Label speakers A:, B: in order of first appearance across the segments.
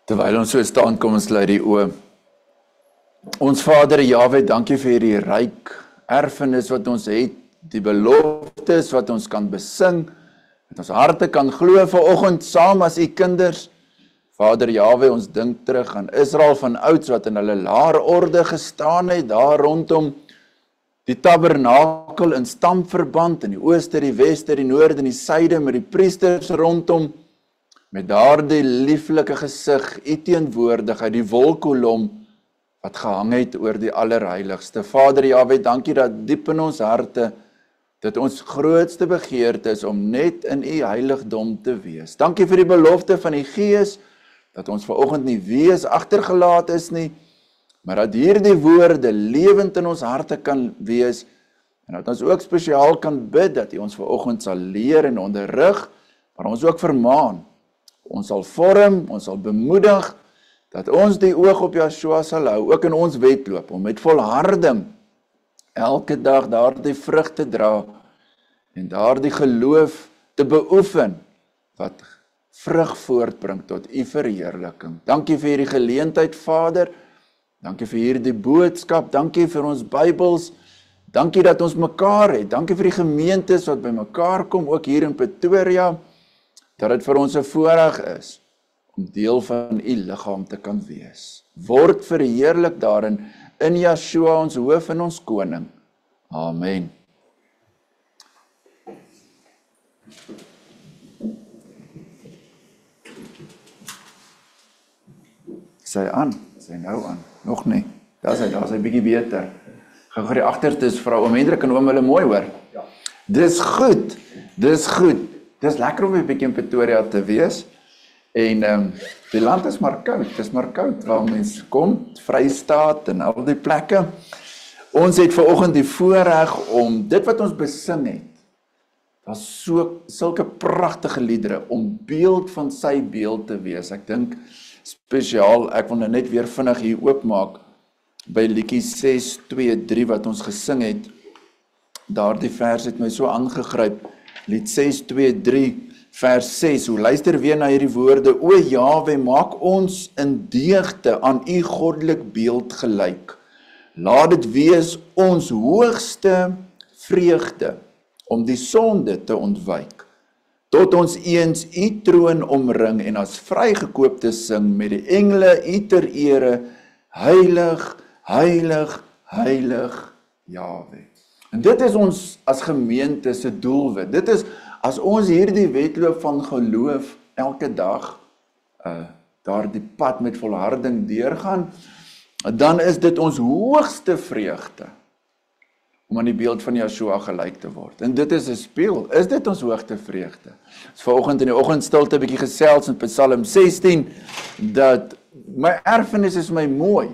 A: Terwyl ons so staan, kom ons sluit die oë. Ons Vader Jahwe, dankie vir hierdie ryk erfenis wat ons het, die beloftes wat ons kan besing, met ons harte kan glo vanoggend saam as u kinders. Vader Jahwe, ons dink terug aan Israel van ouds wat in hulle laarorde gestaan het, daar rondom die tabernakel in stamverband, in die ooste, die weste, die noorde en die suide, met die priesters rondom, met daardie lieflike gesig, u teenwoordigheid, die wolkkolom wat gehang het oor die allerheiligste. Vader Jahwe, dankie dat diep in ons harte, dat ons grootste begeerte is om net in u heiligdom te wees. Dankie vir die belofte van die Gees, dat ons vanoggend nie wees agtergelaat is nie, maar dat hierdie woorde lewend in ons harte kan wees, en dat ons ook spesiaal kan bid, dat u ons vanoggend sal leer en onderrig, maar ons ook vermaan. Ons sal vorm, ons sal bemoedig, dat ons die oog op Yeshua sal hou, ook in ons wedloop, om met volharding elke dag daardie vrug te dra, en daardie geloof te beoefen, wat vrug voortbring tot u verheerliking. Dankie vir hierdie geleentheid, Vader, dankie vir hierdie boodskap, dankie vir ons Bybels, dankie dat ons mekaar het, dankie vir die gemeentes wat by mekaar kom, ook hier in Pretoria, dat het vir ons 'n voorreg is, om deel van u liggaam te kan wees. Word verheerlik daarin, in Yeshua ons hoof en ons koning. Amen. Sy aan, sy nou aan, nog nie. Daar is hy bietjie beter. Gou die agterstes vrou, oom Hendrik en oom hulle mooi hoor. Ja. Dis goed, dis goed. Dis lekker om 'n bietjie in Pretoria te wees. En die land is maar koud, dis maar koud waar mense kom, Vrystaat en al die plekke. Ons het vanoggend die voorreg om dit wat ons besing het, daar's sulke pragtige liedere, om beeld van sy beeld te wees. Ek dink spesiaal, ek wil nou net weer vinnig hier oopmaak, by liedjie 623 wat ons gesing het, daardie vers het my so aangegryp, lied 623 vers 6, hoe luister weer na hierdie woorde, o Jahwe, maak ons in deugde aan u goddelik beeld gelyk, laat dit wees ons hoogste vreugde, om die sonde te ontwyk, tot ons eens u troon omring, en as vrygekoopte sing, met die engele u ter ere, heilig, heilig, heilig, Jahwe. En dit is ons as gemeente se doelwit. Dit is, as ons hierdie wedloop van geloof elke dag daardie pad met volharding deurgaan, dan is dit ons hoogste vreugde om aan die beeld van Yeshua gelyk te word. En dit is 'n spieël. Is dit ons hoogste vreugde? Ons vanoggend in die oggendstilte 'n bietjie gesels in Psalm 16 dat my erfenis is my mooi.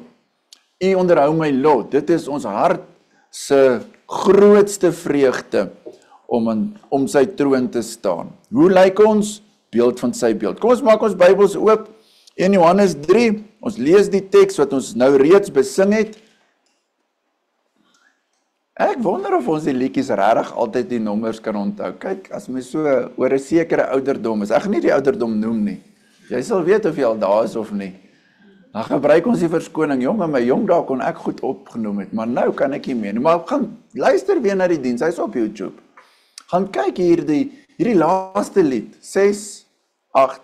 A: U onderhou my lot. Dit is ons hart se grootste vreugde om sy troon te staan. Hoe lyk ons? Beeld van sy beeld. Kom ons maak ons Bybels oop. 1 Johannes 3, ons lees die teks wat ons nou reeds besing het. Ek wonder of ons die liedjies regtig altyd die nommers kan onthou. Kyk, as my so oor 'n sekere ouderdom is, ek gaan nie die ouderdom noem nie. Jy sal weet of jy al daar is of nie. Dan gebruik ons die verskoning, jong, in my jong dae kon ek goed opgenoem het, maar nou kan ek nie meer nie. Maar gaan luister weer na die diens, hy's op YouTube. Gaan kyk hierdie laaste lied, 6, 8,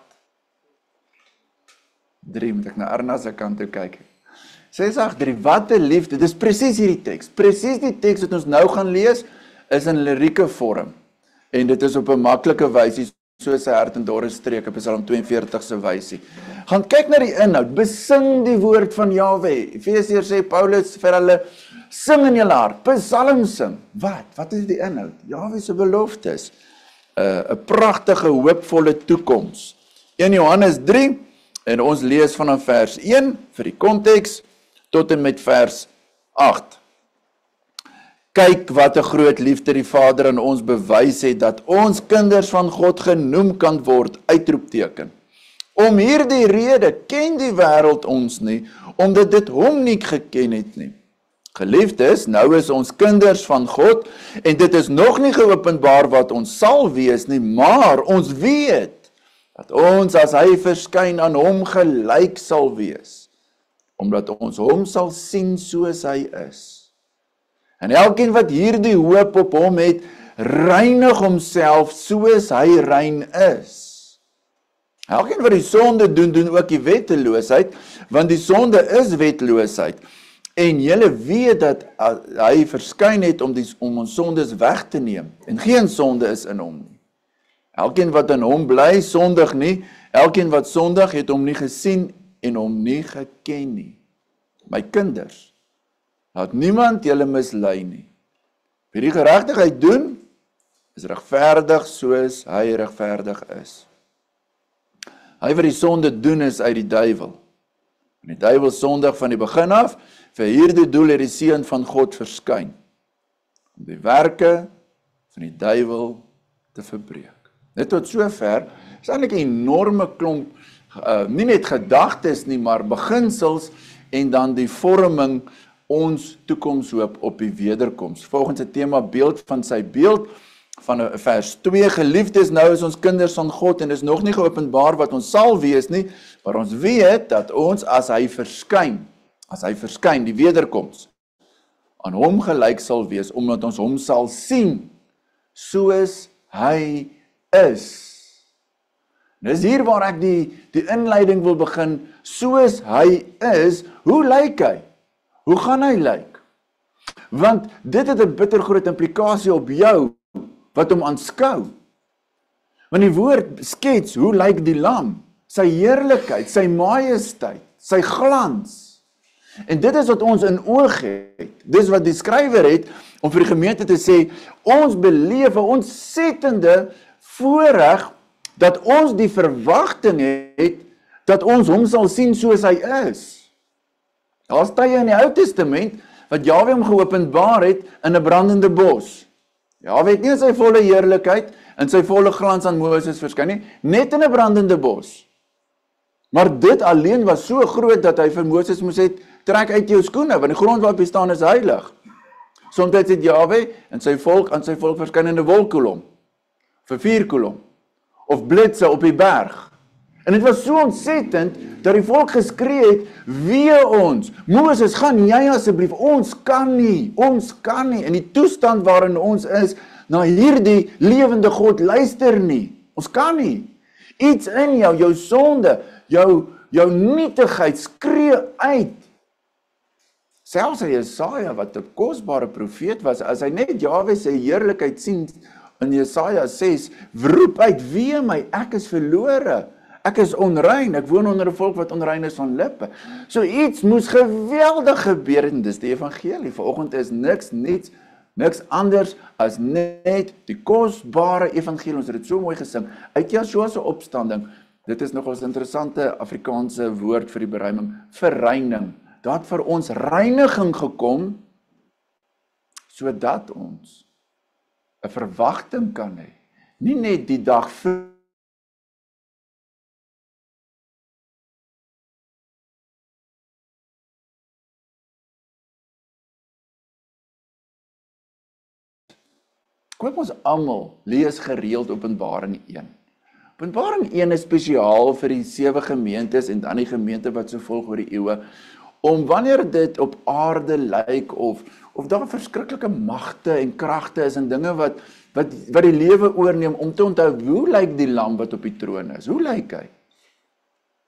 A: 3, moet ek na Erna se kant toe kyk. 6, 8, 3, wat 'n liefde, dis presies hierdie teks. Presies die teks wat ons nou gaan lees, is in lirieke vorm. En dit is op 'n maklike wysie, so sy hart en dorre streke, Psalm 42 se wysie. Gaan kyk na die inhoud, besing die woord van Jahwe. Efesiërs sê Paulus vir hulle, sing in julle hart, psalm sing. Wat is die inhoud? Jahwe se beloftes. 'n pragtige, hoopvolle toekoms. 1 Johannes 3, en ons lees vanaf vers 1 vir die konteks tot en met vers 8. Kyk wat 'n groot liefde die Vader aan ons bewys het, dat ons kinders van God genoem kan word, uitroepteken. Om hierdie rede ken die wêreld ons nie, omdat dit hom nie geken het nie. Geliefdes, nou is ons kinders van God, en dit is nog nie geopenbaar wat ons sal wees nie, maar ons weet dat ons as hy verskyn aan hom gelyk sal wees, omdat ons hom sal sien soos hy is. En elkeen wat hierdie hoop op hom het, reinig homself soos hy rein is. Elkeen wat die sonde doen, doen ook die wetteloosheid, want die sonde is wetteloosheid. En julle weet dat hy verskyn het om ons sondes weg te neem, en geen sonde is in hom nie. Elkeen wat in hom bly, sondig nie. Elkeen wat sondig, het hom nie gesien en hom nie geken nie. My kinders, laat niemand julle mislei nie. Wie die geregtigheid doen, is regverdig soos hy regverdig is. Hy wat die sonde doen, is uit die duiwel. En die duiwel sondig van die begin af, vir hierdie doel het die Seun van God verskyn, om die werke van die duiwel te verbreek. Net tot sover, is eintlik 'n enorme klomp, nie net gedagtes nie, maar beginsels, en dan die vorming, ons toekomshoop op die wederkoms. Volgens die tema beeld van sy beeld, van vers 2, geliefdes, nou is ons kinders van God, en is nog nie geopenbaar wat ons sal wees nie, maar ons weet dat ons as hy verskyn, die wederkoms, aan hom gelyk sal wees, omdat ons hom sal sien, soos hy is. Dis hier waar ek die inleiding wil begin, soos hy is, hoe lyk hy? Hoe gaan hy lyk? Want dit het 'n bittergroot implikasie op jou, wat hom aanskou. Want die woord skets, hoe lyk die lam? Sy heerlikheid, sy majesteit, sy glans. En dit is wat ons in oog het. Dis wat die skrywer het, om vir die gemeente te sê, ons beleef 'n ontsettende voorreg, dat ons die verwagting het, dat ons hom sal sien soos hy is. Daar's tye in die Ou Testament, wat Jahwe hom geopenbaar het, in 'n brandende bos. Jahwe het nie in sy volle heerlikheid, en sy volle glans aan Moses verskyn nie, net in 'n brandende bos. Maar dit alleen was so groot, dat hy vir Moses moes sê, trek uit jou skoene, want die grond waarop jy staan is heilig. Soms het Jahwe en sy volk aan sy volk verskyn in 'n wolkkolom, vir 4-kolom, of blitse op die berg. En dit was so ontsettend, dat die volk geskree het, wee ons, Moses, gaan jy asseblief, ons kan nie, en die toestand waarin ons is, na hierdie lewende God luister nie, ons kan nie. Iets in jou sonde, jou nietigheid skree uit. Selfs Jesaja, wat 'n kosbare profeet was, as hy net Jahwe se heerlikheid sien, in Jesaja 6, roep uit, wee my, ek is verlore, ek is onrein, ek woon onder 'n volk wat onrein is van lippe. So iets moes geweldig gebeur, en dis die evangelie. Vanoggend is niks anders as net die kosbare evangelie. Ons het dit so mooi gesing, uit Joshua se opstanding. Dit is nogals 'n interessante Afrikaanse woord vir die beruiming, verreining. Daar het vir ons reiniging gekom, sodat ons 'n verwagting kan hê. Nie net die dag Koop ons almal lees gereeld Openbaring 1. Openbaring 1 is spesiaal vir die 7 gemeentes en dan die gemeente wat so volg oor die eeue, om wanneer dit op aarde lyk of daar verskriklike magte en kragte is en dinge wat die lewe oorneem, om te onthou, hoe lyk die lam wat op die troon is? Hoe lyk hy?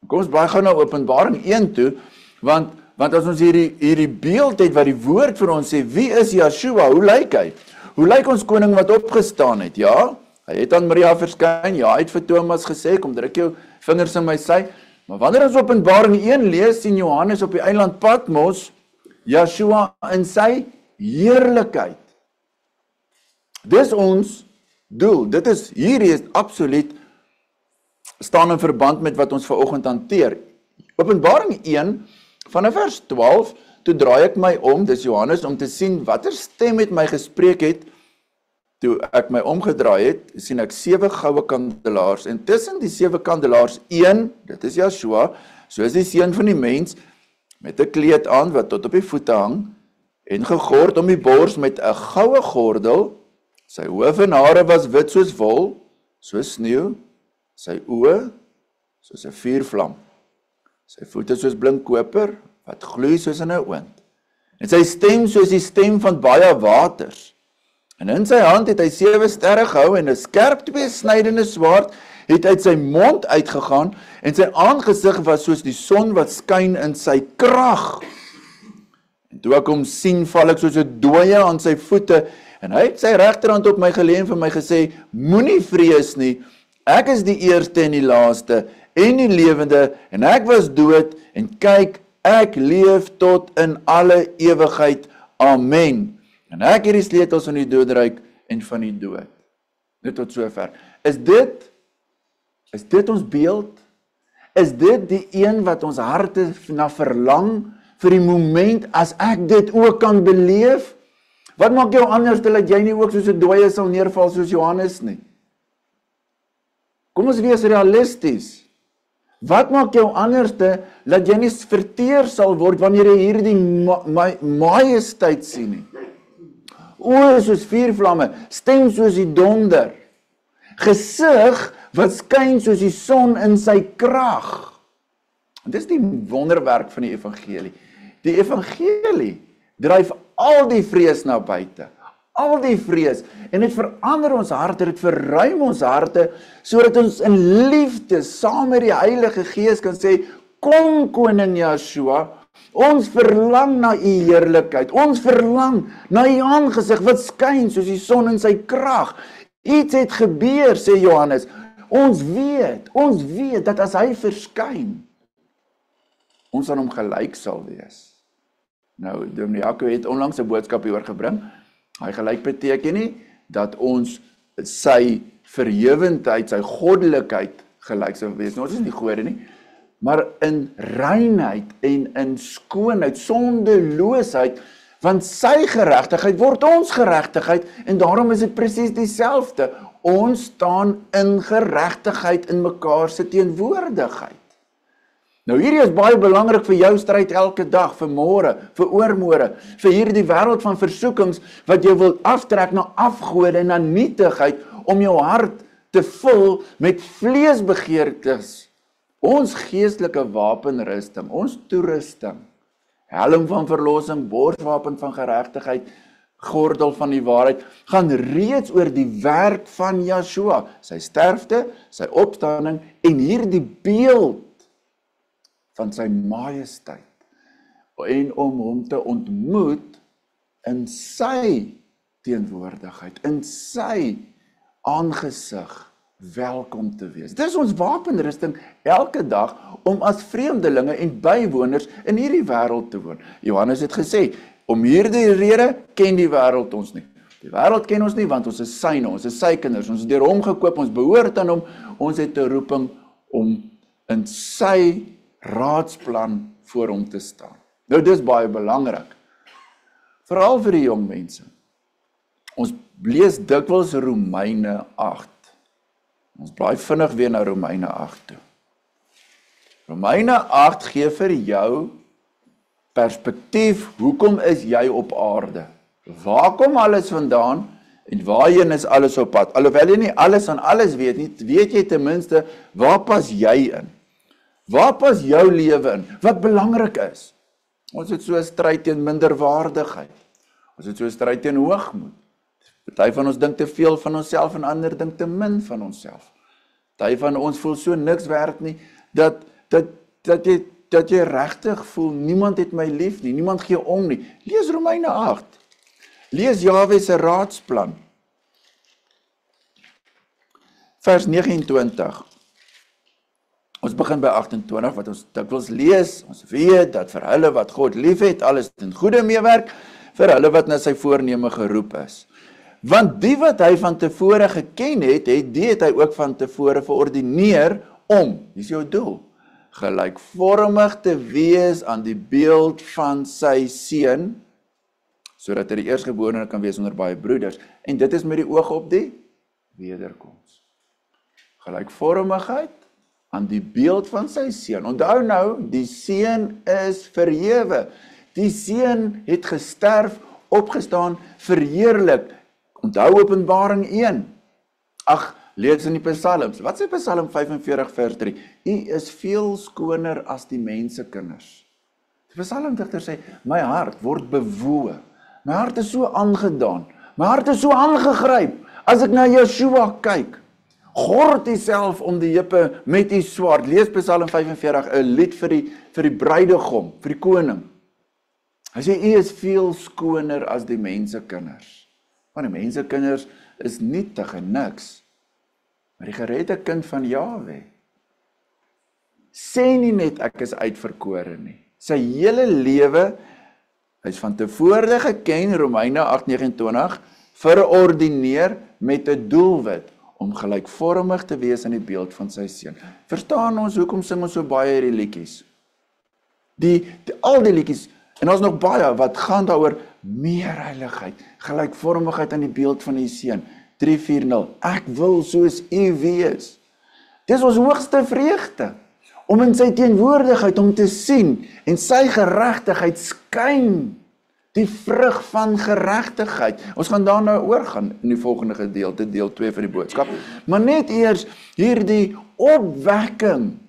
A: Kom ons baie gou na Openbaring 1 toe, want as ons hierdie beeld het wat die woord vir ons sê, wie is Yeshua? Hoe lyk hy? Hoe lyk ons koning wat opgestaan het? Ja, hy het aan Maria verskyn, ja, hy het vir Thomas gesê, kom druk jou vingers in my sy, maar wanneer ons Openbaring 1 lees, sien Johannes op die eiland Patmos, Yeshua in sy heerlikheid. Dis ons doel, hierdie is absoluut, staan in verband met wat ons vanoggend hanteer. Openbaring 1, vanaf vers 12, toe draai ek my om, dis Johannes, om te sien watter stem met my gespreek het. Toe ek my omgedraai het, sien ek 7 goue kandelaars, en tussen die 7 kandelaars, een, dit is Yeshua, soos die seun van die mens, met 'n kleed aan, wat tot op die voete hang, en gegord om die bors met 'n goue gordel, sy hoof en hare was wit soos wol, soos sneeu, sy oë soos 'n vuurvlam, sy voete soos blink koper, wat gloei soos in 'n oond, en sy stem soos die stem van baie waters. En in sy hand het hy 7 sterre gehou, en 'n skerp tweesnydende swaard het uit sy mond uitgegaan, en sy aangesig was soos die son wat skyn in sy krag. En toe ek hom sien, val ek soos 'n dooie aan sy voete, en hy het sy regterhand op my gelê en vir my gesê, moenie vrees nie, ek is die eerste en die laaste, en die lewende, en ek was dood, en kyk, ek leef tot in alle ewigheid, amen. En ek het die sleutels van die doodryk en van die dood. Net tot sover. Is dit ons beeld? Is dit die een wat ons harte na verlang, vir die moment as ek dit ook kan beleef? Wat maak jou anders, dat jy nie ook soos 'n dooie sal neerval soos Johannes nie? Kom ons wees realisties. Wat maak jou anders, dat jy nie verteer sal word, wanneer jy hierdie majesteit sien nie? Oë soos vuurvlamme, stem soos die donder, gesig wat skyn soos die son in sy krag. Dis die wonderwerk van die evangelie. Die evangelie dryf al die vrees na buite, al die vrees, en dit verander ons harte, dit verruim ons harte, sodat ons in liefde, saam met die Heilige Gees kan sê, kom koning Yeshua, ons verlang na u heerlikheid, ons verlang na u aangesig wat skyn soos die son in sy krag. Iets het gebeur, sê Johannes. Ons weet dat as hy verskyn, ons aan hom gelyk sal wees. Nou, Dominee Jaco het onlangs 'n boodskap hieroor gebring. Hy gelyk beteken nie dat ons sy verhewendheid, sy goddelikheid gelyk sal wees. Ons is nie gode nie, maar in reinheid en in skoonheid, sondeloosheid, want sy geregtigheid word ons geregtigheid, en daarom is dit presies dieselfde. Ons staan in geregtigheid in mekaar se teenwoordigheid. Nou hierdie is baie belangrik vir jou stryd elke dag, vir môre, vir oormôre, vir hierdie wêreld van versoekings wat jy wil aftrek na afgode en na nietigheid, om jou hart te vul met vleesbegeertes. Ons geestelike wapenrusting, ons toerusting, helm van verlossing, borswapen van geregtigheid, gordel van die waarheid, gaan reeds oor die werk van Yeshua, sy sterfte, sy opstanding en hierdie beeld van sy majesteit, en om hom te ontmoet in sy teenwoordigheid, in sy aangesig welkom te wees. Dis ons wapenrusting elke dag om as vreemdelinge en bywoners in hierdie wêreld te woon. Johannes het gesê, om hierdie rede ken die wêreld ons nie. Die wêreld ken ons nie, want ons is syne, ons is sy kinders, ons is deur hom gekoop, ons behoort aan hom, ons het 'n roeping om in sy raadsplan voor hom te staan. Nou dis baie belangrik, veral vir die jong mense. Ons lees dikwels Romeine 8. Ons blaai vinnig weer na Romeine 8 toe. Romeine 8 gee vir jou perspektief, hoekom is jy op aarde? Waar kom alles vandaan en waarheen is alles op pad? Alhoewel jy nie alles aan alles weet nie, weet jy ten minste, waar pas jy in? Waar pas jou lewe in? Wat belangrik is? Ons het so 'n stryd teen minderwaardigheid. Ons het so 'n stryd teen hoogmoed. Party van ons dink te veel van onsself en ander dink te min van onsself. Party van ons voel so niks werd nie, dat jy regtig voel, niemand het my lief nie, niemand gee om nie. Lees Romeine 8. Lees Jahwe se raadsplan. Vers 29. Ons begin by 28, wat ons dikwels lees. Ons weet dat vir hulle wat God lief het, alles ten goeie meewerk, vir hulle wat na sy voorneme geroep is. Want die wat hy van tevore geken het, die het hy ook van tevore verordineer om, dis jou doel, gelykvormig te wees aan die beeld van sy seun, sodat hy die eerstgeborene kan wees onder baie broeders. En dit is met die oog op die wederkoms. Gelykvormigheid aan die beeld van sy seun. Onthou nou, die seun is verhewe. Die seun het gesterf, opgestaan, verheerlik. Onthou Openbaring 1. Ag, Lees in die Psalms. Wat sê Psalm 45 vers 3? U is veel skoner as die mensekinders. Die psalmdigter sê, my hart word bewoe. My hart is so aangedaan. My hart is so aangegryp. As ek na Yeshua kyk, gord jouself om die heupe met die swaard. Lees Psalm 45, 'n lied vir die bruidegom, vir die koning. Hy sê, u is veel skoner as die mensekinders. Want die mensekinders is nietig en niks. Maar die geredde kind van Jahwe sê nie net ek is uitverkore nie. Sy hele lewe, hy is van tevore geken, Romeine 8:29, verordineer met 'n doelwit om gelykvormig te wees in die beeld van sy seun. Verstaan ons hoekom sing ons so baie hierdie liedjies? Al die liedjies, en ons nog baie wat gaan daaroor meer heiligheid, gelykvormigheid in die beeld van die seun. 3:4:0. Ek wil soos u wees. Dis ons hoogste vreugde, om in sy teenwoordigheid om te sien en sy geregtigheid skyn. Die vrug van geregtigheid. Ons gaan daarna oorgaan in die volgende gedeelte, deel 2 van die boodskap. Maar net eers hierdie opwekking.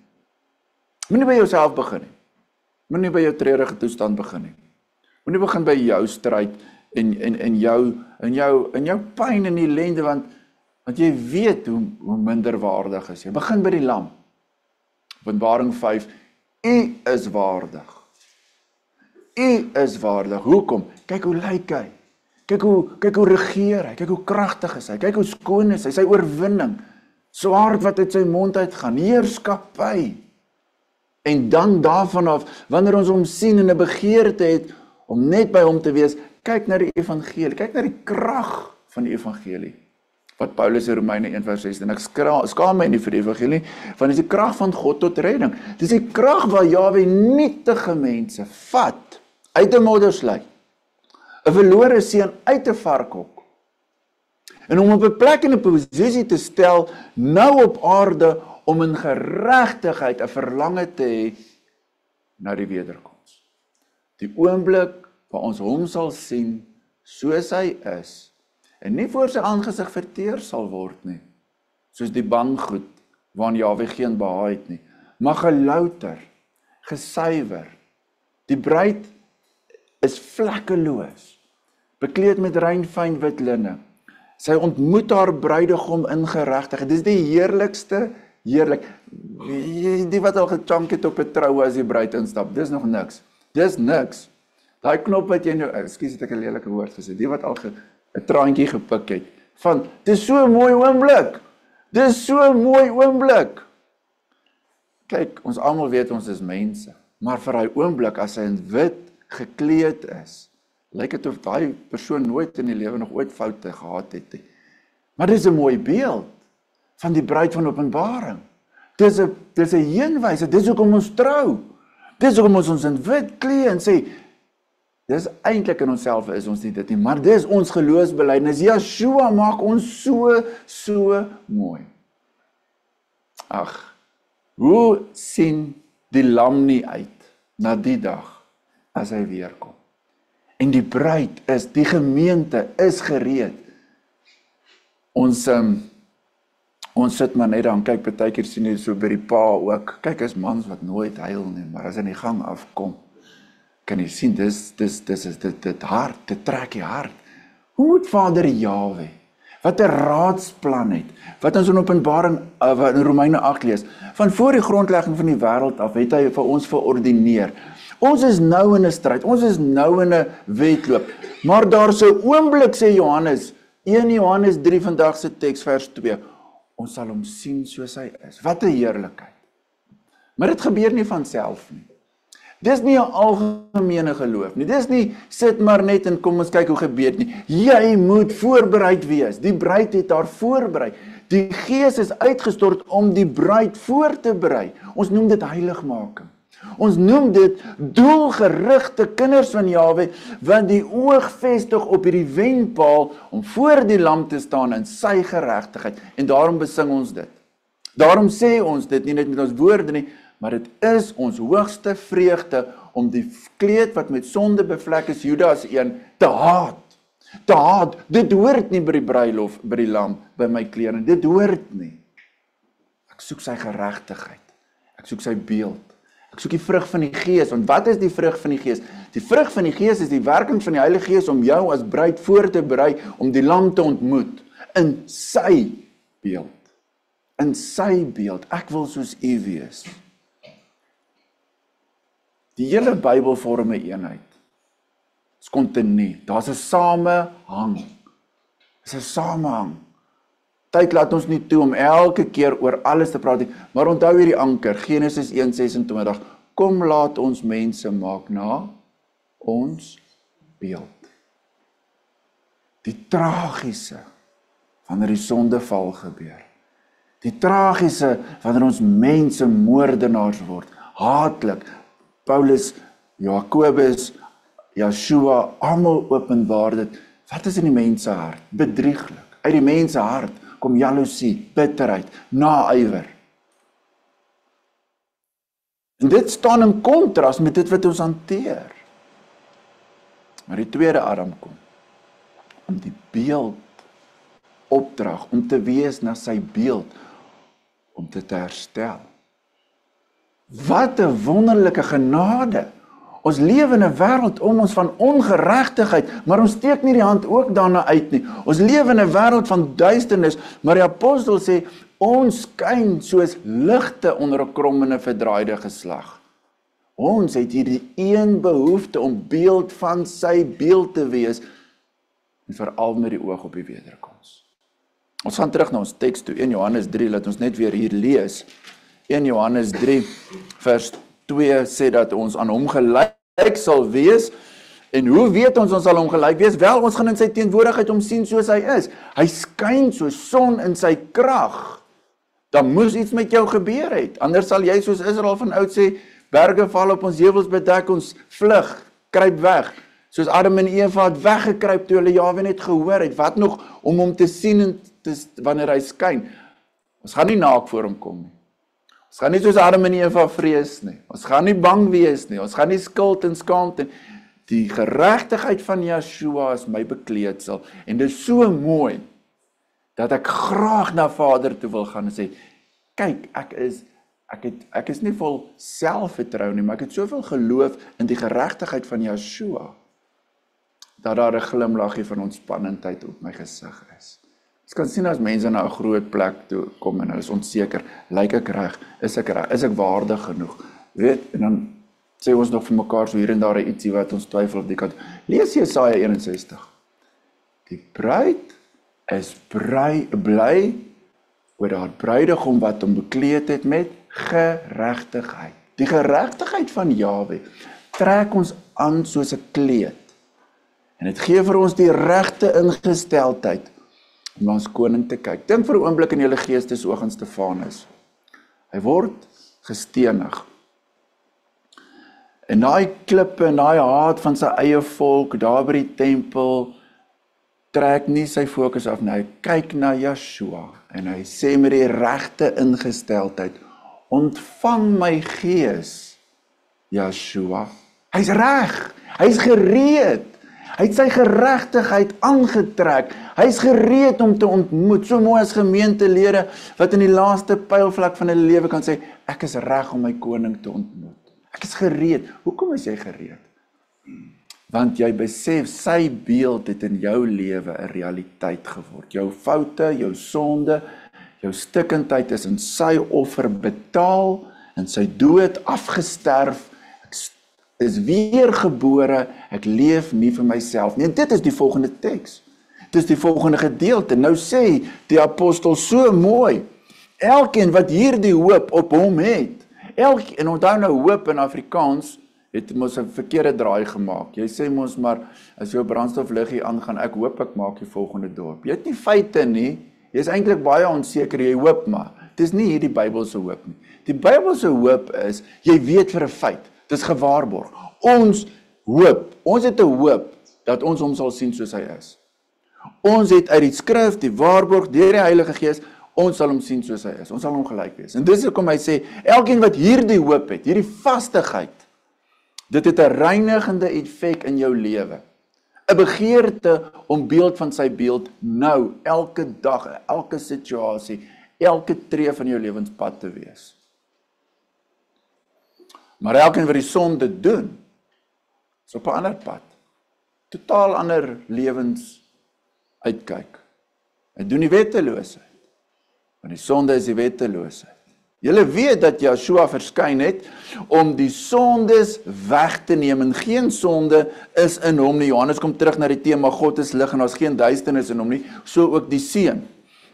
A: Moenie by jouself begin nie. Moenie by jou treurige toestand begin nie. Moenie begin by jou stryd en jou pyn en ellende, want jy weet hoe minderwaardig is jy. Begin by die lam. Openbaring 5, u is waardig. U is waardig. Hoekom? Kyk hoe lyk hy. Kyk hoe regeer hy. Kyk hoe kragtig is hy. Kyk hoe skoon is hy. Sy oorwinning. Swaard wat uit sy mond uitgaan. Heerskappy. En dan daarvan af, wanneer ons hom sien en 'n begeerte het om net by hom te wees, kyk na die evangelie. Kyk na die krag van die evangelie. Wat Paulus in Romeine 1:16, ek skaam my nie vir die evangelie, want dit is die krag van God tot redding. Dit is die krag waar Jahwe nietige mense vat uit 'n moddersluit, 'n verlore seun uit 'n varkhok, en om op 'n plek en 'n posisie te stel, nou op aarde, om in geregtigheid 'n verlange te hê na die wederkoms. Die oomblik waar ons hom sal sien soos hy is, en nie voor sy aangesig verteer sal word nie, soos die banggoed waarin Jahwe geen behaag het nie, maar gelouter, gesuiwer. Die bruid is vlekkeloos, bekleed met rein fyn wit linne. Sy ontmoet haar bruidegom in geregtigheid. Dis die heerlikste, heerlik. Die wat al gechunk het op 'n troue as die bruid instap, dis nog niks. Dis niks. Daai knop wat jy nou, ekskuus het ek 'n lelike woord gesê, die wat al 'n traantjie gepik het, van, dis so 'n mooi oomblik. Dis so 'n mooi oomblik. Kyk, ons almal weet ons is mense, maar vir daai oomblik as hy in wit gekleed is, lyk dit of daai persoon nooit in die lewe nog ooit foute gehad het nie. Maar dis 'n mooi beeld van die bruid van Openbaring. Dis 'n heenwyse, dis hoekom ons trou. Dis hoekom ons in wit klee en sê, dis eintlik in onsself is ons nie dit nie, maar dis ons geloofsbelijdenis. Yeshua maak ons so mooi. Ag, hoe sien die lam nie uit na die dag as hy weer kom? En die bruid is, die gemeente is gereed. Ons sit maar net dan, kyk, partykeer sien jy so by die pa ook, kyk, is mans wat nooit huil nie, maar as in die gang afkom, kan jy sien, dit hart, dit trek jy hart. Hoe moet Vader Jahwe, wat 'n raadsplan het, wat ons in Openbaring, wat in Romeine 8 lees, van voor die grondlegging van die wêreld af, het hy vir ons verordineer. Ons is nou in 'n stryd, ons is nou in 'n wedloop, maar daar's 'n oomblik, sê Johannes, 1 Johannes 3 vandag se teks vers 2, ons sal hom sien soos hy is. Wat 'n heerlikheid. Maar dit gebeur nie van self nie. Dis nie 'n algemene geloof nie. Dis nie sit maar net en kom ons kyk hoe gebeur nie. Jy moet voorbereid wees. Die bruid het haar voorberei. Die Gees is uitgestort om die bruid voor te berei. Ons noem dit heiligmaking. Ons noem dit doelgerigte kinders van Jahwe, wat die oog vestig op hierdie wenpaal om voor die lam te staan in sy geregtigheid. En daarom besing ons dit. Daarom sê ons dit nie net met ons woorde nie, maar dit is ons hoogste vreugde om die kleed wat met sonde bevlek is, Judas 1, te haat. Te haat, dit hoort nie by die bruilof, by die lam, by my klere, dit hoort nie. Ek soek sy geregtigheid, ek soek sy beeld, ek soek die vrug van die Gees, want wat is die vrug van die Gees? Die vrug van die Gees is die werking van die Heilige Gees om jou as bruid voor te berei, om die lam te ontmoet, in sy beeld, in sy beeld, ek wil soos U wees. Die hele Bybel vorm 'n eenheid. Dis kontinu. Daar's 'n samehang. Dis 'n samehang. Tyd laat ons nie toe om elke keer oor alles te praat nie, maar onthou hierdie anker, Genesis 1:26. Kom laat ons mense maak na ons beeld. Die tragiese wanneer die sondeval gebeur. Die tragiese wanneer ons mense moordenaars word, haatlik. Paulus, Jakobus, Joshua, almal openbaar dit. Wat is in die mense hart? Bedrieglik. Uit die mense hart kom jaloesie, bitterheid, naaiwer. En dit staan in kontras met dit wat ons hanteer. Maar die tweede Adam kom, om die beeld opdrag, om te wees na sy beeld, om dit te herstel. Wat 'n wonderlike genade. Ons lewe in 'n wêreld om ons van ongeregtigheid, maar ons steek nie die hand ook daarna uit nie. Ons lewe in 'n wêreld van duisternis, maar die apostel sê, ons skyn soos ligte onder 'n krommende verdraaide geslag. Ons het hierdie een behoefte om beeld van sy beeld te wees, en veral met die oog op die wederkoms. Ons gaan terug na ons teks toe, 1 Johannes 3, laat ons net weer hier lees. 1 Johannes 3 vers 2 sê dat ons aan hom gelyk sal wees. En hoe weet ons sal hom gelyk wees? Wel, ons gaan in sy teenwoordigheid hom sien soos hy is. Hy skyn soos son in sy krag. Dan moes iets met jou gebeur het. Anders sal jy soos Israel van oud sê, berge val op ons heuwels bedek, ons vlug, kruip weg. Soos Adam en Eva het weggekruip toe hulle Jahwe net gehoor het. Wat nog om hom te sien en wanneer hy skyn? Ons gaan nie naak voor hom kom nie. Ons gaan nie soos Adam en Eva vrees nie. Ons gaan nie bang wees nie. Ons gaan nie skuld en skaamte. Die geregtigheid van Yeshua is my bekleedsel. En dit is so mooi, dat ek graag na Vader toe wil gaan en sê, kyk, ek is nie vol selfvertrou nie, maar ek het soveel geloof in die geregtigheid van Yeshua, dat daar 'n glimlaggie van ontspannendheid op my gesig is. Ons kan sien as mense na 'n groot plek toe kom en hulle is onseker, lyk ek reg, is ek waardig genoeg, weet, en dan sê ons nog vir mekaar so hier en daar ietsie wat ons twyfel op die kant. Lees Jesaja 61. Die bruid is bly oor haar bruidegom wat hom bekleed het met geregtigheid. Die geregtigheid van Jahwe trek ons aan soos 'n kleed. En dit gee vir ons die regte ingesteldheid om na ons koning te kyk. Dink vir 'n oomblik in julle geestesoog aan Stefanus. Hy word gestenig. En daai klippe en daai haat van sy eie volk daar by die tempel trek nie sy fokus af nie. Hy kyk na Yeshua en hy sê met die regte ingesteldheid, ontvang my gees, Yeshua. Hy's reg, hy's gereed. Hy het sy geregtigheid aangetrek. Hy's gereed om te ontmoet. So mooi as gemeentelede wat in die laaste pylvlak van hulle lewe kan sê, ek is reg om my koning te ontmoet. Ek is gereed. Hoekom is jy gereed? Want jy besef, sy beeld het in jou lewe 'n realiteit geword. Jou foute, jou sonde, jou stikkindheid is in sy offer betaal, en sy dood afgesterf. Ek is weergebore, ek leef nie vir myself nie. En dit is die volgende teks. Dit is die volgende gedeelte. Nou sê die apostel so mooi, elkeen wat hierdie hoop op hom het, en onthou nou hoop in Afrikaans, het mos 'n verkeerde draai gemaak. Jy sê mos maar, as jou brandstofliggie aangaan, ek hoop ek maak die volgende dorp. Jy het nie feite nie, jy is eintlik baie onseker, jy hoop maar. Dit is nie hierdie Bybelse hoop nie. Die Bybelse hoop is, jy weet vir 'n feit, dit is gewaarborg. Ons hoop, ons het 'n hoop, dat ons hom sal sien soos hy is. Ons het uit die skrif, die waarborg, deur die Heilige Gees, ons sal hom sien soos hy is, ons sal hom gelyk wees. En dis hoekom hy sê, elkeen wat hierdie hoop het, hierdie vastigheid, dit het 'n reinigende effek in jou lewe. 'n begeerte om beeld van sy beeld nou, elke dag, elke situasie, elke tree van jou lewenspad te wees. Maar elkeen wat die sonde doen, is op 'n ander pad. Totaal ander lewens uitkyk. Hy doen die wetteloosheid. Want die sonde is die wetteloosheid. Julle weet dat Yeshua verskyn het om die sondes weg te neem en geen sonde is in hom nie. Johannes kom terug na die tema God is lig en daar's geen duisternis in hom nie, so ook die Seun.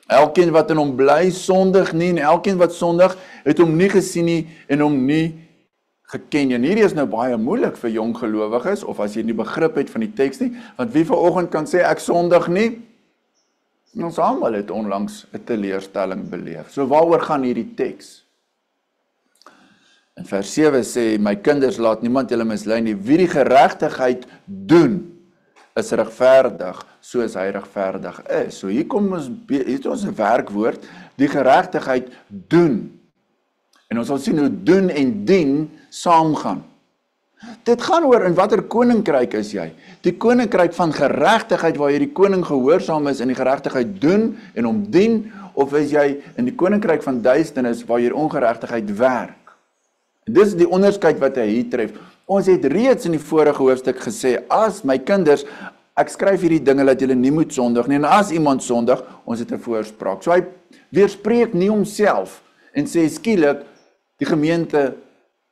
A: Elkeen wat in hom bly sondig nie en elkeen wat sondig het hom nie gesien nie en hom nie geken nie. En hierdie is nou baie moeilik vir jong gelowiges of as jy nie begrip het van die teks nie, want wie vanoggend kan sê ek sondig nie? Ons almal het onlangs 'n teleurstelling beleef. So waaroor gaan hierdie teks? In vers 7 sê, my kinders, laat niemand julle mislei nie, wie die geregtigheid doen, is regverdig, soos hy regverdig is. So hier kom ons, hier het ons 'n werkwoord, die geregtigheid doen. En ons sal sien hoe doen en dien saamgaan. Dit gaan oor in watter koninkryk is jy? Die koninkryk van geregtigheid waar jy die koning gehoorsaam is en die geregtigheid doen en hom dien, of is jy in die koninkryk van duisternis waar jy ongeregtigheid werk? En dis die onderskeid wat hy hier tref. Ons het reeds in die vorige hoofstuk gesê, as my kinders, ek skryf hierdie dinge dat julle nie moet sondig nie, en as iemand sondig, ons het 'n voorspraak. So hy weerspreek nie homself en sê skielik die gemeente,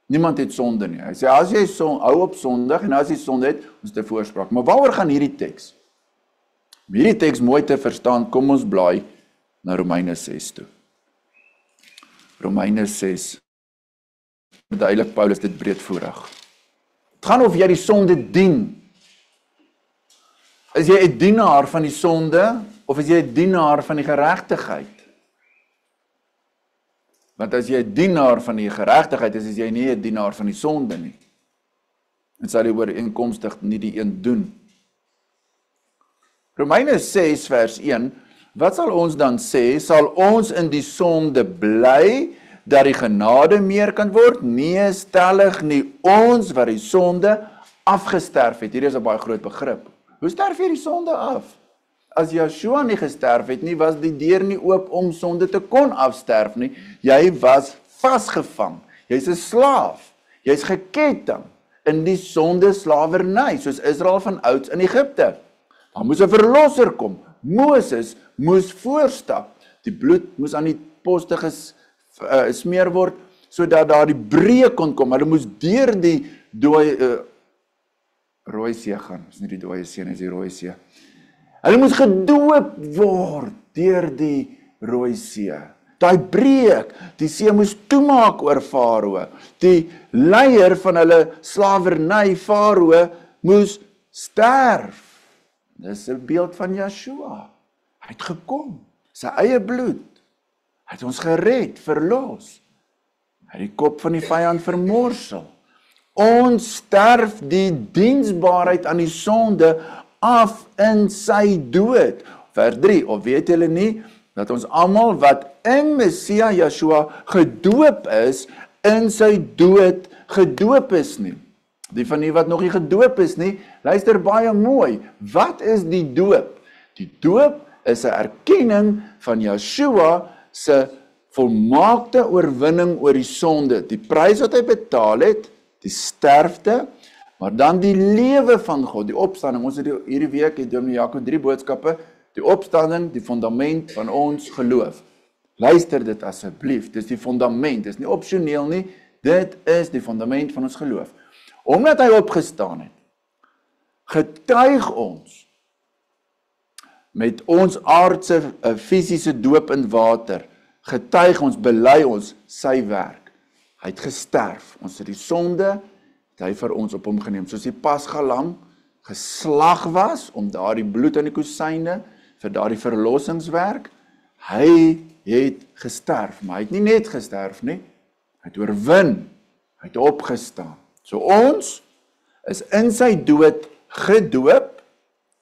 A: niemand het sonde nie. Hy sê, as jy hou op sondig, en as jy sonde het, ons het 'n voorspraak. Maar waaroor gaan hierdie teks? Om hierdie teks mooi te verstaan, kom ons blaai na Romeine 6 toe. Romeine 6, duidelik Paulus dit breedvoerig. Het gaan of jy die sonde dien. Is jy 'n dienaar van die sonde, of is jy 'n dienaar van die geregtigheid? Want as jy 'n dienaar van die geregtigheid is jy nie 'n dienaar van die sonde nie. En sal jy ooreenkomstig nie die een doen. Romeine 6 vers 1, wat sal ons dan sê? Sal ons in die sonde bly, dat die genade meer kan word? Nee, stellig nie. Ons wat die sonde afgesterf het. Hier is 'n baie groot begrip. Hoe sterf jy die sonde af? As Yeshua nie gesterf het nie, was die deur nie oop om sonde te kon afsterf nie. Jy was vasgevang. Jy's 'n slaaf. Jy's geketting in die sonde slawerny, soos Israel van ouds in Egipte. Daar moes 'n verlosser kom. Moses moes voorstap. Die bloed moes aan die poste gesmeer word, sodat daar die breek kon kom. Hulle moes deur die Rooi See gaan. Dis nie die Dooie See, dis die Rooi See. Hulle moes gedoop word deur die Rooi See. Daai breek, die see moes toemaak oor Farao. Die leier van hulle slawerny, Farao, moes sterf. Dis 'n beeld van Yeshua. Hy het gekom, sy eie bloed. Hy het ons gered, verlos. Hy het die kop van die vyand vermorsel. Ons sterf die diensbaarheid aan die sonde af in sy dood. Vers 3, of weet julle nie, dat ons almal wat in Messia Yeshua gedoop is, in sy dood gedoop is nie. Die van die wat nog nie gedoop is nie, luister baie mooi. Wat is die doop? Die doop is 'n erkenning van Yeshua se volmaakte oorwinning oor die sonde. Die prys wat hy betaal het, die sterfte, maar dan die lewe van God, die opstanding. Ons het hierdie week het Dominee Jaco 3 boodskappe, die opstanding, die fundament van ons geloof. Luister dit asseblief, dis die fundament, dis nie opsioneel nie, dit is die fundament van ons geloof. Omdat hy opgestaan het, getuig ons met ons aardse fisiese doop in water, getuig ons, bely ons sy werk. Hy het gesterf, ons het die sonde, het hy vir ons op hom geneem, soos die pasgalam geslag was, om daardie bloed aan die kusyne, vir daardie verlossingswerk, hy het gesterf, maar hy het nie net gesterf nie, hy het oorwin, hy het opgestaan. So ons is in sy dood gedoop,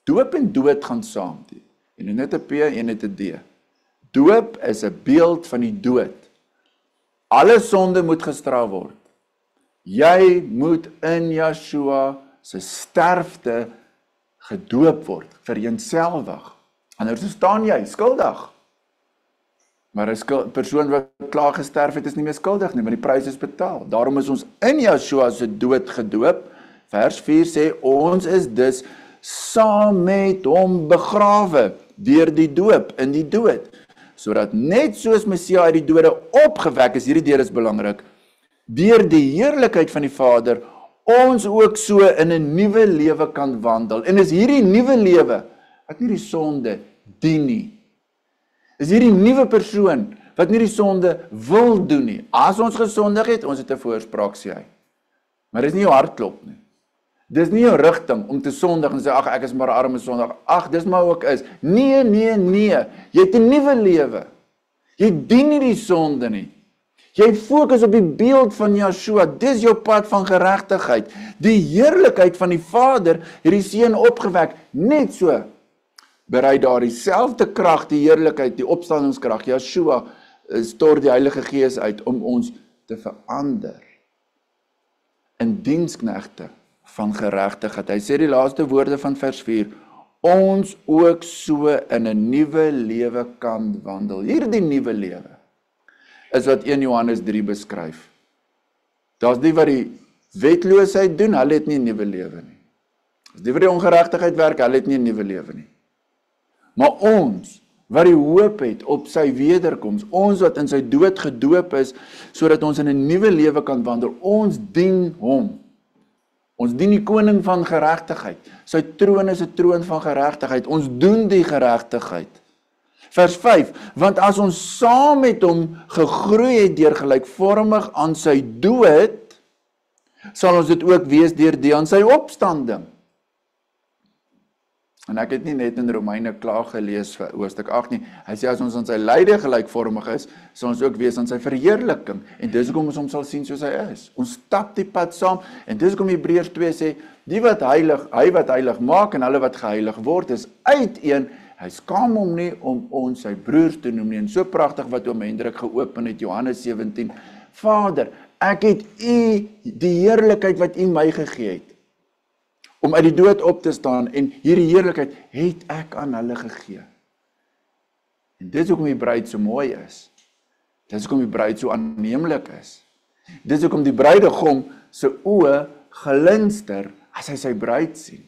A: doop en dood gaan saam, en net 'n P en net 'n D. Doop is 'n beeld van die dood. Alle sonde moet gestraf word. Jy moet in Yeshua se sterfte gedoop word, vereenselwig. Anders staan jy skuldig. Maar 'n persoon wat klaar gesterf het, is nie meer skuldig nie, maar die prys is betaal. Daarom is ons in Yeshua se dood gedoop. Vers 4 sê, ons is dus saam met hom begrawe, deur die doop in die dood. Sodat net soos Messia uit die dode opgewek is, hierdie deel is belangrik, deur die heerlikheid van die Vader, ons ook so in 'n nuwe lewe kan wandel. En is hierdie nuwe lewe, wat nie die sonde dien nie. Is hierdie nuwe persoon, wat nie die sonde wil doen nie. As ons gesondig het, ons het 'n voorspraak, sê hy. Maar dis nie jou hartklop nie. Dis nie jou rigting om te sondig en sê, ag, ek is maar 'n arme sondig. Ag, dis maar hoe ek is. Nee, nee, nee. Jy het 'n nuwe lewe. Jy dien nie die sonde nie. Jy fokus op die beeld van Yeshua. Dis jou pad van geregtigheid. Die heerlikheid van die Vader het die Seun opgewek. Net so berei daar dieselfde krag, die heerlikheid, die opstandingskrag. Yeshua stort die Heilige Gees uit om ons te verander in diensknegte van geregtigheid. Hy sê die laaste woorde van vers 4, ons ook so in 'n nuwe lewe kan wandel. Hierdie nuwe lewe is wat 1 Johannes 3 beskryf. Daar's die wat die wetloosheid doen, hulle het nie 'n nuwe lewe nie. As die wat die ongeregtigheid werk, hulle het nie 'n nuwe lewe nie. Maar ons, wat die hoop het op sy wederkoms, ons wat in sy dood gedoop is, sodat ons in 'n nuwe lewe kan wandel, ons dien hom. Ons dien die koning van geregtigheid. Sy troon is 'n troon van geregtigheid. Ons doen die geregtigheid. Vers 5, want as ons saam met hom gegroei het deur gelykvormig aan sy dood, sal ons dit ook wees deur die aan sy opstanding. En ek het nie net in Romeine klaar gelees vir hoofstuk 8 nie. Hy sê as ons aan sy lyde gelykvormig is, sal ons ook wees aan sy verheerliking. En dis hoekom ons hom sal sien soos hy is. Ons stap die pad saam. En dis hoekom Hebreërs 2 sê, die wat heilig, hy wat heilig maak en hulle wat geheilig word, is uiteen. Hy skaam hom nie om ons sy broers te noem nie. En so pragtig wat oom Hendrik geopen het, Johannes 17. Vader, ek het u die heerlikheid wat u my gegee het, om uit die dood op te staan, en hierdie heerlikheid het ek aan hulle gegee. En dit is hoekom die bruid so mooi is. Dit is hoekom die bruid so aanneemlik is. Dit is hoekom die bruidegom se oë glinster as hy sy bruid sien.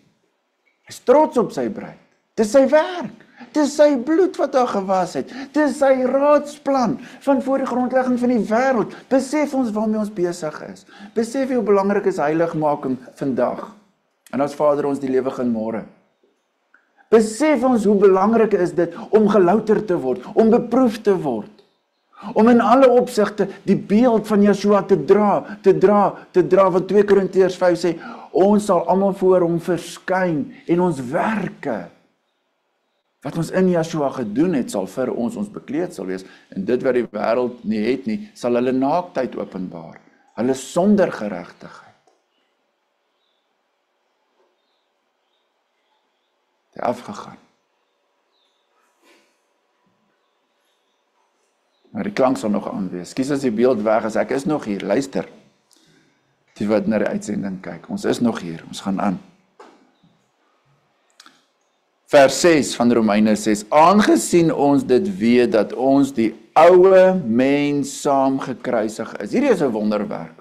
A: Hy is trots op sy bruid. Dit is sy werk. Dit is sy bloed wat daar gewas het. Dit is sy raadsplan van voor die grondlegging van die wêreld. Besef ons waarmee ons besig is. Besef hoe belangrik is heiligmaking vandag. En as Vader ons die lewe gaan môre. Besef ons hoe belangrik is dit om gelouter te word, om beproef te word. Om in alle opsigte die beeld van Yeshua te dra, wat 2 Korintiërs 5 sê, ons sal almal voor hom verskyn en ons werke, wat ons in Yeshua gedoen het, sal vir ons bekleed sal wees. En dit wat die wêreld nie het nie, sal hulle naaktheid openbaar. Hulle sonder geregtigheid. Het afgegaan. Maar die klank sal nog aanwees. Skus as die beeld weg is, ek is nog hier, luister. Die wat na die uitsending kyk, ons is nog hier, ons gaan aan. Vers 6 van Romeine 6, aangesien ons dit weet dat ons die ouwe mens saam gekruisig is. Hierdie is 'n wonderwerk.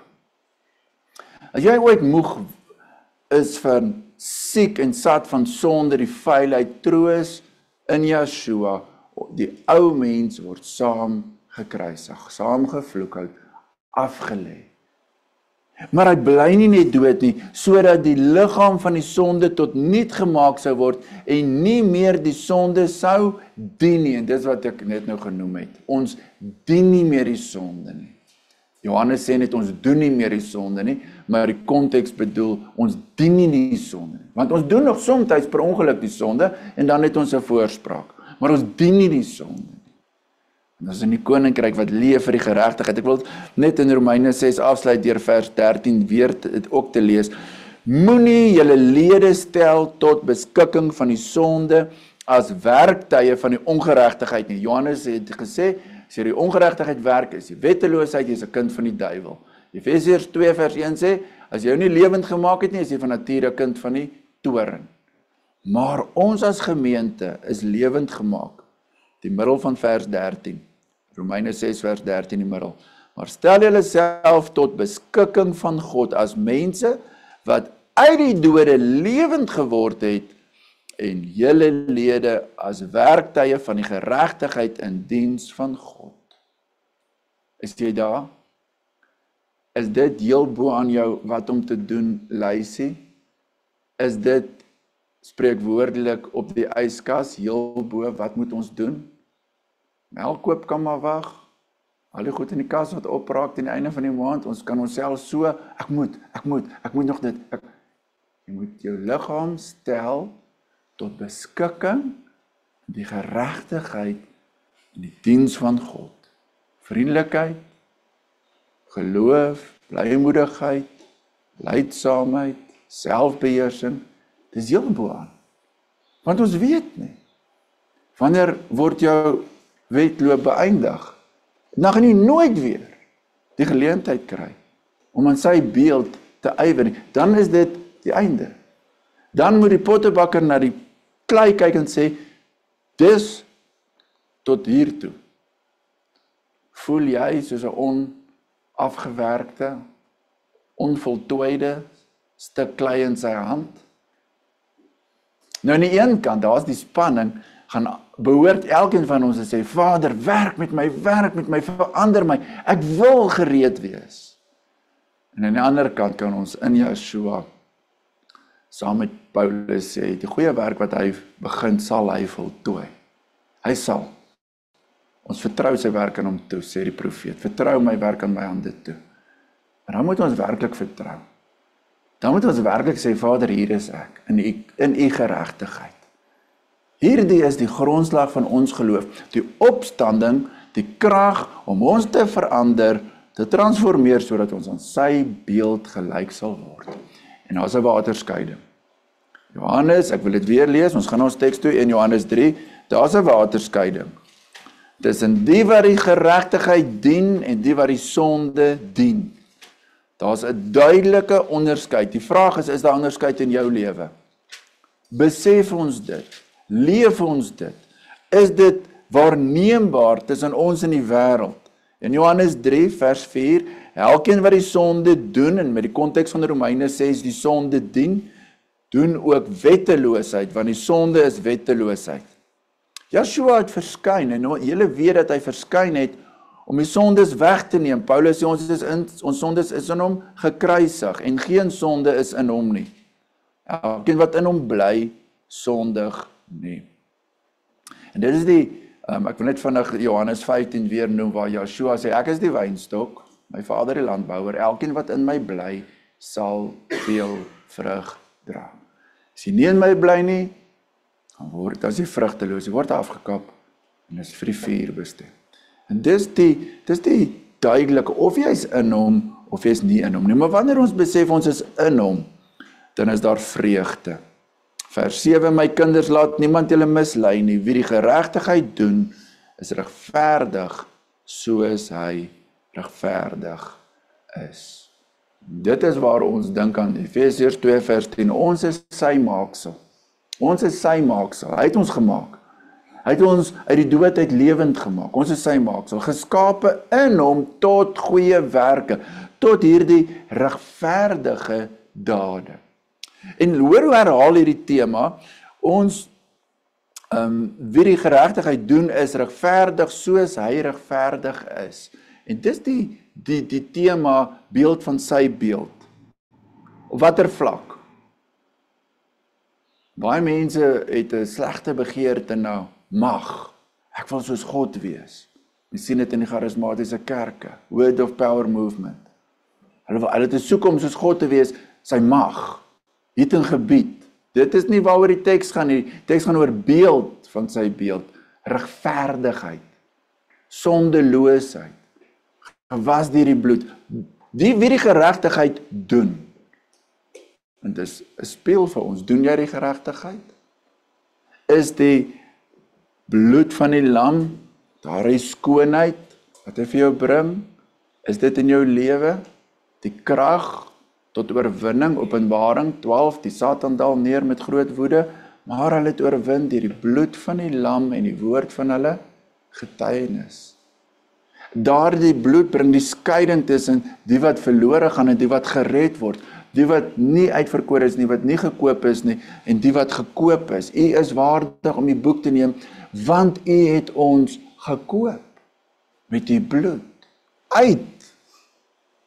A: As jy ooit moeg is van siek en sat van sonde, die vuilheid, troos in Yeshua, die ou mens word saam gekruisig, saam gevloek, afgelê. Maar hy bly nie net dood nie, sodat die liggaam van die sonde tot niet gemaak sou word en nie meer die sonde sou dien nie. En dis wat ek net nou genoem het. Ons dien nie meer die sonde nie. Johannes sê net ons doen nie meer die sonde nie, maar die konteks bedoel ons dien nie die sonde nie. Want ons doen nog soms per ongeluk die sonde en dan het ons 'n voorspraak. Maar ons dien nie die sonde nie. En ons is in die koninkryk wat leef vir die geregtigheid. Ek wil net in Romeine 6 afsluit deur vers 13 weer ook te lees. Moenie julle lede stel tot beskikking van die sonde as werktuie van die ongeregtigheid nie. Johannes het gesê, as jy die ongeregtigheid werk, is die wetteloosheid, jy is 'n kind van die duiwel. Efesiërs 2 vers 1 sê, as jy jou nie lewend gemaak het nie, is jy van nature 'n kind van die toorn. Maar ons as gemeente is lewend gemaak. Die middel van vers 13. Romeine 6 vers 13 die middel. Maar stel julle self tot beskikking van God as mense wat uit die dode lewend geword het en julle lede as werktuie van die geregtigheid in diens van God. Is jy daar? Is dit heel bo aan jou wat om te doen, Luisie? Is dit spreekwoordelik op die yskas, heel bo, wat moet ons doen? Melk koop kan maar wag. Al die goed in die kas wat opraak teen die einde van die maand, ons kan onsself so, ek moet nog dit. Jy moet jou liggaam stel tot beskikking, die geregtigheid in die diens van God. Vriendelikheid, geloof, blymoedigheid, lydsaamheid, selfbeheersing, dis heel bo aan. Want ons weet nie, wanneer word jou wedloop beëindig? Dan gaan jy nooit weer die geleentheid kry om aan sy beeld te ywer nie. Dan is dit die einde. Dan moet die pottebakker na die klei kyk en sê, dis tot hier toe. Voel jy soos 'n onafgewerkte, onvoltooide stuk klei in sy hand? Nou aan die een kant, daar is die spanning, behoort elkeen van ons te sê, Vader, werk met my, verander my, ek wil gereed wees. En aan die ander kant kan ons in Yeshua saam met Paulus sê, die goeie werk wat hy begin, sal hy voltooi. Hy sal. Ons vertrou sy werk aan hom toe, sê die profeet. Vertrou my werk aan my hande toe. Maar dan moet ons werklik vertrou. Dan moet ons werklik sê, Vader, hier is ek, in u geregtigheid. Hierdie is die grondslag van ons geloof, die opstanding, die krag om ons te verander, te transformeer, sodat ons aan sy beeld gelyk sal word. En daar is 'n waterskeiding. Johannes, ek wil dit weer lees, ons gaan ons teks toe, in Johannes 3, daar is 'n waterskeiding. Tussen die wat die geregtigheid dien, en die wat die sonde dien. Daar is 'n duidelike onderskeid. Die vraag is daar onderskeid in jou lewe? Besef ons dit? Leef ons dit? Is dit waarneembaar tussen ons en die wêreld? In Johannes 3 vers 4, elkeen wat die sonde doen, en met die konteks van Romeine 6 die sonde dien, doen ook wetteloosheid, want die sonde is wetteloosheid. Yeshua het verskyn, en julle weet dat hy verskyn het, om die sondes weg te neem. Paulus sê, ons sondes is in hom gekruisig, en geen sonde is in hom nie. Elkeen wat in hom bly, sondig nie. En dit is ek wil net vinnig Johannes 15 weer noem, waar Yeshua sê, ek is die wynstok, my Vader die landbouer, elkeen wat in my bly, sal veel vrug dra. As jy nie in my bly nie, dan is jy vrugteloos, jy word afgekap, en is vir die vuur bestem. En dis die duidelike, of jy is in hom, of jy is nie in hom nie, maar wanneer ons besef ons is in hom, dan is daar vreugde. Vers 7, my kinders, laat niemand julle mislei nie, wie die geregtigheid doen, is regverdig, soos hy regverdig is. Dit is waar ons dink aan Efesiërs 2 vers 10, ons is sy maaksel. Ons is sy maaksel, hy het ons gemaak. Hy het ons uit die dood uit lewend gemaak. Ons is sy maaksel, geskape in hom tot goeie werke, tot hierdie regverdige dade. En hoor hoe herhaal hierdie tema, ons wie die geregtigheid doen is regverdig soos hy regverdig is. En dis die tema beeld van sy beeld. Op watter vlak? Baie mense het 'n slegte begeerte na mag. Ek wil soos God wees. Jy sien dit in die charismatiese kerke, Word of Power Movement. Hulle het 'n soek om soos God te wees, sy mag, hier in gebied. Dit is nie waaroor die teks gaan nie. Die teks gaan oor beeld van sy beeld, regverdigheid, sondeloosheid, gewas deur die bloed. Wie die geregtigheid doen. En dis 'n speel vir ons. Doen jy die geregtigheid? Is die bloed van die lam, daardie skoonheid wat hy vir jou bring, is dit in jou lewe? Die krag tot oorwinning, Openbaring 12, die Satan daal neer met groot woede, maar hulle het oorwin deur die bloed van die lam en die woord van hulle getuienis. Daardie bloed bring die skeiding tussen die wat verlore gaan en die wat gered word, die wat nie uitverkore is nie, wat nie gekoop is nie, en die wat gekoop is. U is waardig om die boek te neem, want u het ons gekoop met die bloed,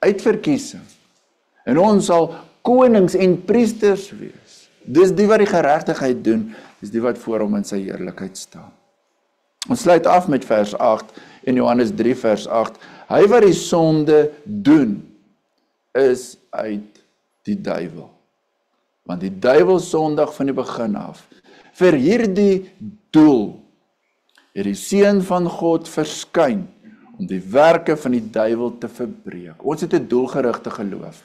A: uitverkiesing. En ons sal konings en priesters wees. Dis die wat die geregtigheid doen, dis die wat voor hom in sy heerlikheid staan. Ons sluit af met vers 8 in Johannes 3 vers 8. Hy wat die sonde doen, is uit die duiwel. Want die duiwel sondig van die begin af. Vir hierdie doel het die Seun van God verskyn om die werke van die duiwel te verbreek. Ons het 'n doelgerigte geloof.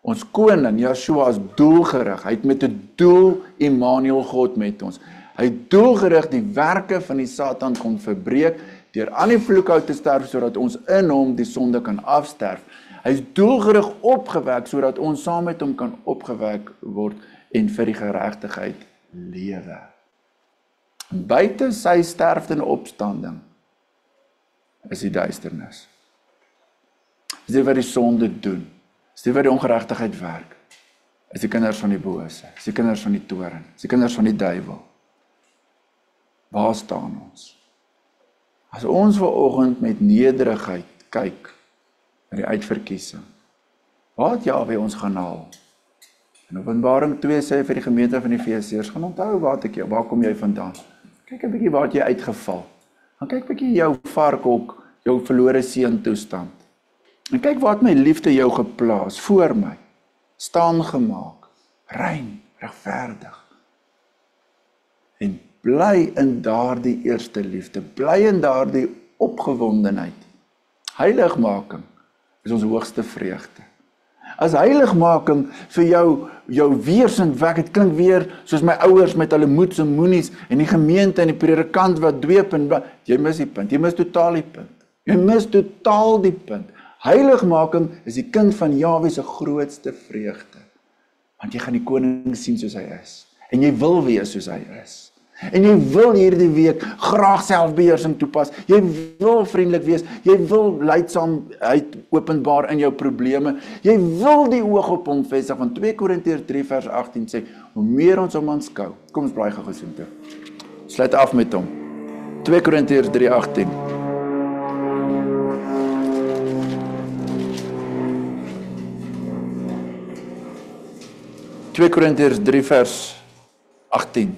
A: Ons koning, Yeshua, is doelgerig. Hy het met 'n doel Immanuel God met ons. Hy het doelgerig die werke van die Satan kon verbreek, deur aan die vloekhout te sterf, sodat ons in hom die sonde kan afsterf. Hy is doelgerig opgewek, sodat ons saam met hom kan opgewek word en vir die geregtigheid lewe. Buite sy sterfte en opstanding is die duisternis. Is die wat die sonde doen. Is die wat die ongeregtigheid werk. Is die kinders van die bose. Is die kinders van die toorn. Is die kinders van die duiwel. Waar staan ons? As ons vanoggend met nederigheid kyk na die uitverkiesing, waar het Jahwe ons gaan haal? In Openbaring 2 sê hy vir die gemeente van die Efesiërs, gaan onthou waar kom jy vandaan? Kyk 'n bietjie waar het jy uitgeval. Dan kyk 'n bietjie jou varkhok, jou verlore seun toestand. En kyk waar het my liefde jou geplaas, voor my, staan gemaak, rein, regverdig. En bly in daardie eerste liefde, bly in daardie opgewondenheid. Heiligmaking is ons hoogste vreugde. As heiligmaking vir jou weerstand wek, het klink weer soos my ouers met hulle moeds en moenies en die gemeente en die predikant wat dweep en jy mis die punt, jy mis totaal die punt. Jy mis totaal die punt. Heiligmaking is die kind van Jahwe se grootste vreugde. Want jy gaan die koning sien soos hy is. En jy wil wees soos hy is. En jy wil hierdie week graag selfbeheersing toepas. Jy wil vriendelik wees. Jy wil lydsaamheid openbaar in jou probleme. Jy wil die oog op hom vestig. Want 2 Korintiërs 3 vers 18 sê, hoe meer ons hom aanskou. Kom ons braai gou so toe. Sluit af met hom. 2 Korintiërs 3:18. Twee Korintiërs 3 vers 18.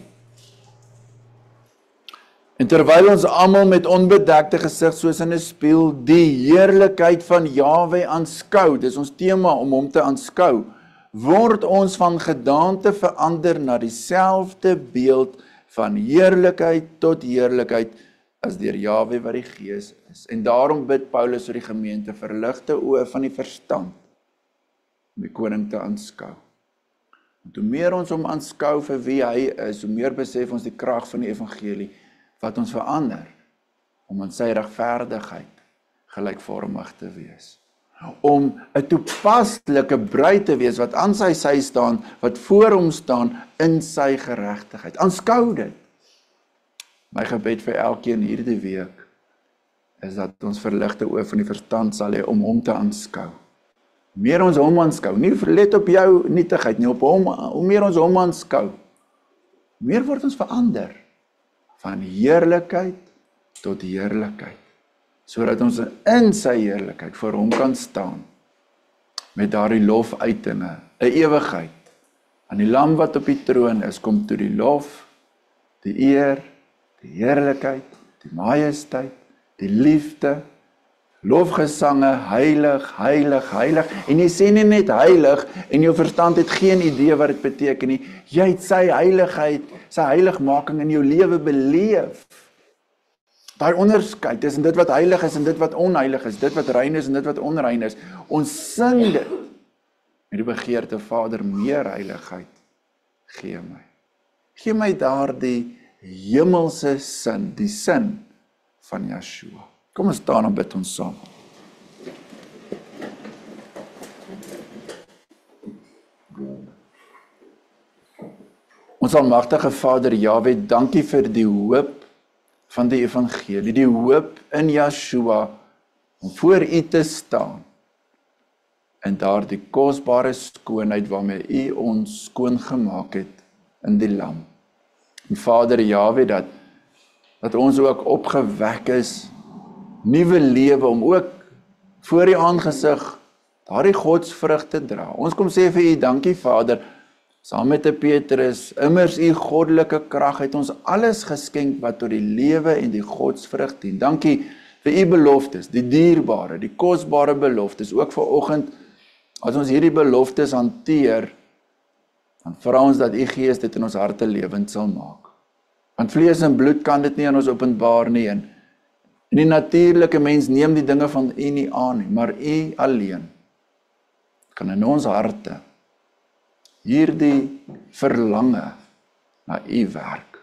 A: En terwyl ons almal met onbedekte gesig soos in 'n spieël die heerlikheid van Jahwe aanskou, dis ons tema om hom te aanskou, word ons van gedaante verander na dieselfde beeld van heerlikheid tot heerlikheid as deur Jahwe wat die Gees is. En daarom bid Paulus vir die gemeente, verligte oë van die verstand om die koning te aanskou. Want hoe meer ons hom aanskou vir wie hy is, hoe meer besef ons die krag van die evangelie wat ons verander om aan sy regverdigheid gelykvormig te wees. Om 'n toepaslike bruid te wees wat aan sy sy staan, wat voor hom staan in sy geregtigheid. Aanskou dit. My gebed vir elkeen hierdie week is dat ons verligte oë van die verstand sal hê om hom te aanskou. Hoe meer ons hom aanskou, nie let op jou nietigheid nie, op hom, hoe meer ons hom aanskou, hoe meer word ons verander van heerlikheid tot heerlikheid, sodat ons in sy heerlikheid voor hom kan staan, met daardie lofuitinge, 'n ewigheid, aan die lam wat op die troon is, kom toe die lof, die eer, die heerlikheid, die majesteit, die liefde, lofgesange, heilig, heilig, heilig, en jy sê nie net heilig, en jou verstand het geen idee wat dit beteken nie, jy het sy heiligheid, sy heiligmaking in jou lewe beleef. Daai onderskeid tussen dit wat heilig is en dit wat onheilig is, dit wat rein is en dit wat onrein is, ons sing dit, met die begeerte, Vader, meer heiligheid, gee my daardie hemelse sin, die sin van Yeshua. Kom ons staan en bid ons saam. Ons almagtige Vader Jahwe, dankie vir die hoop van die evangelie, die hoop in Yeshua om voor U te staan en daar die kosbare skoonheid waarmee U ons skoon gemaak het in die lam. En Vader Jahwe, dat ons ook opgewek is, nuwe lewe om ook voor U aangesig daardie godsvrug te dra. Ons kom sê vir U dankie Vader, saam met die Petrus, immers U goddelike krag het ons alles geskenk wat tot die lewe en die godsvrug dien. Dankie vir U beloftes, die dierbare, die kosbare beloftes, ook vanoggend, as ons hierdie beloftes hanteer, dan vra ons dat U Gees dit in ons harte lewend sal maak. Want vlees en bloed kan dit nie aan ons openbaar nie, en die natuurlike mens neem die dinge van U nie aan nie, maar U alleen kan in ons harte hierdie verlange na U werk.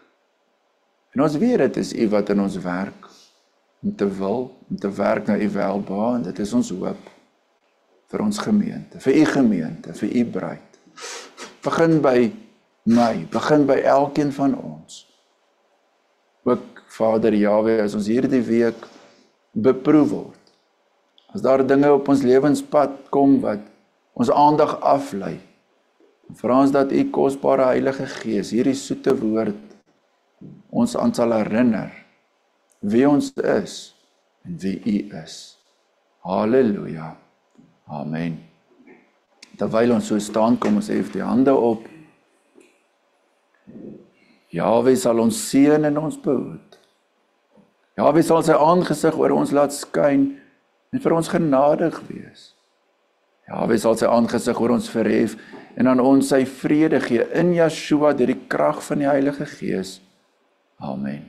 A: En ons weet dit is U wat in ons werk, om te wil, om te werk na U welbehae, en dit is ons hoop vir ons gemeente, vir U gemeente, vir U bruid. Begin by my, begin by elkeen van ons. Ook Vader Jahwe, as ons hierdie week beproef word, as daar dinge op ons lewenspad kom wat ons aandag aflei, vra ons dat U kosbare Heilige Gees hierdie soete woord ons aan sal herinner wie ons is en wie U is. Halleluja. Amen. Terwyl ons so staan, kom ons hef die hande op. Jahwe sal ons seën en ons behoed. Jahwe sal sy aangesig oor ons laat skyn en vir ons genadig wees. Jahwe sal sy aangesig oor ons verhef en aan ons sy vrede gee in Yeshua deur die krag van die Heilige Gees. Amen.